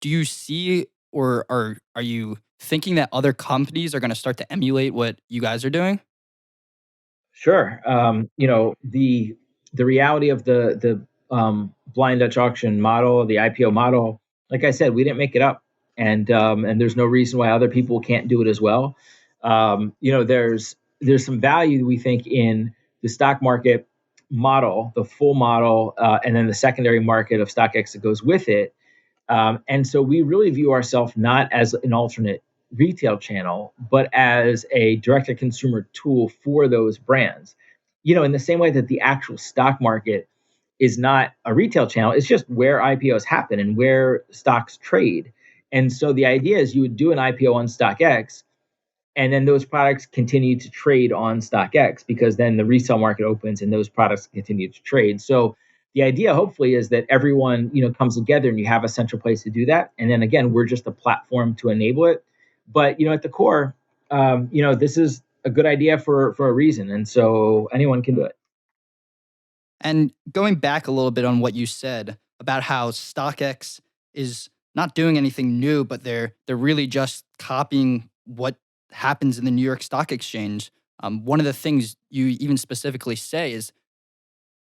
do you see or are you thinking that other companies are going to start to emulate what you guys are doing? Sure. The reality of the blind Dutch auction model, the IPO model, like I said, we didn't make it up, and there's no reason why other people can't do it as well. There's some value we think in the stock market model, the full model, and then the secondary market of StockX that goes with it. And so we really view ourselves not as an alternate retail channel, but as a direct to consumer tool for those brands. In the same way that the actual stock market is not a retail channel, it's just where IPOs happen and where stocks trade. And so the idea is you would do an IPO on StockX, and then those products continue to trade on StockX because then the resale market opens and those products continue to trade. So the idea hopefully is that everyone comes together and you have a central place to do that. And then again, we're just a platform to enable it. But at the core, this is a good idea for a reason, and so anyone can do it. And going back a little bit on what you said about how StockX is not doing anything new, but they're really just copying what happens in the New York Stock Exchange. One of the things you even specifically say is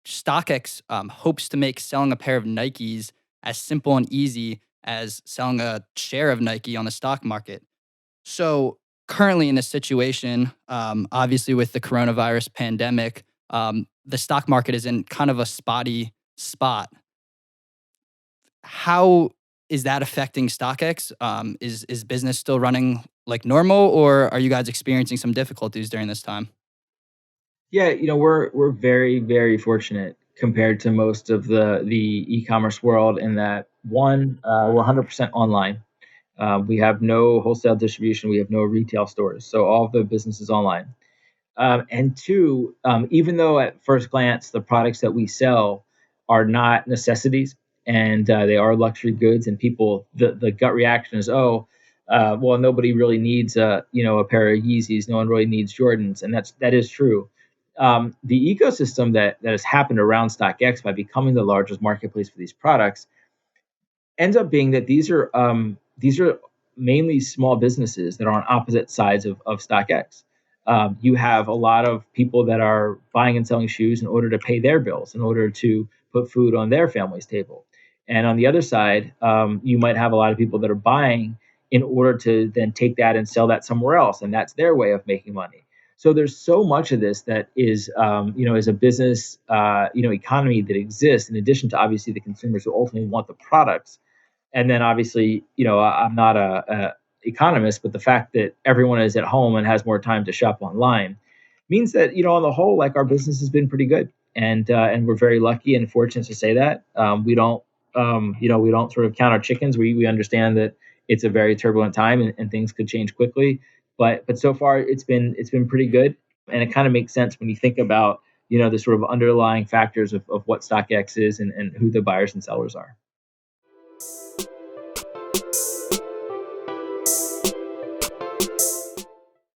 StockX hopes to make selling a pair of Nikes as simple and easy as selling a share of Nike on the stock market. So currently in this situation, obviously with the coronavirus pandemic, the stock market is in kind of a spotty spot. How is that affecting StockX? Is business still running like normal, or are you guys experiencing some difficulties during this time? Yeah, we're very very fortunate compared to most of the e-commerce world in that one, we're 100% online. We have no wholesale distribution. We have no retail stores. So all of the business is online. And two, even though at first glance the products that we sell are not necessities and they are luxury goods, and people the gut reaction is, oh, well, nobody really needs a pair of Yeezys. No one really needs Jordans, and that is true. The ecosystem that has happened around StockX by becoming the largest marketplace for these products ends up being that these are mainly small businesses that are on opposite sides of StockX. You have a lot of people that are buying and selling shoes in order to pay their bills, in order to put food on their family's table. And on the other side, you might have a lot of people that are buying in order to then take that and sell that somewhere else, and that's their way of making money. So there's so much of this that is a business, economy that exists in addition to obviously the consumers who ultimately want the products. And then obviously, I'm not a economist, but the fact that everyone is at home and has more time to shop online means that, on the whole, like, our business has been pretty good, and we're very lucky and fortunate to say that. We don't sort of count our chickens. We understand that it's a very turbulent time, and things could change quickly, but so far it's been pretty good, and it kind of makes sense when you think about the sort of underlying factors of what StockX is, and who the buyers and sellers are.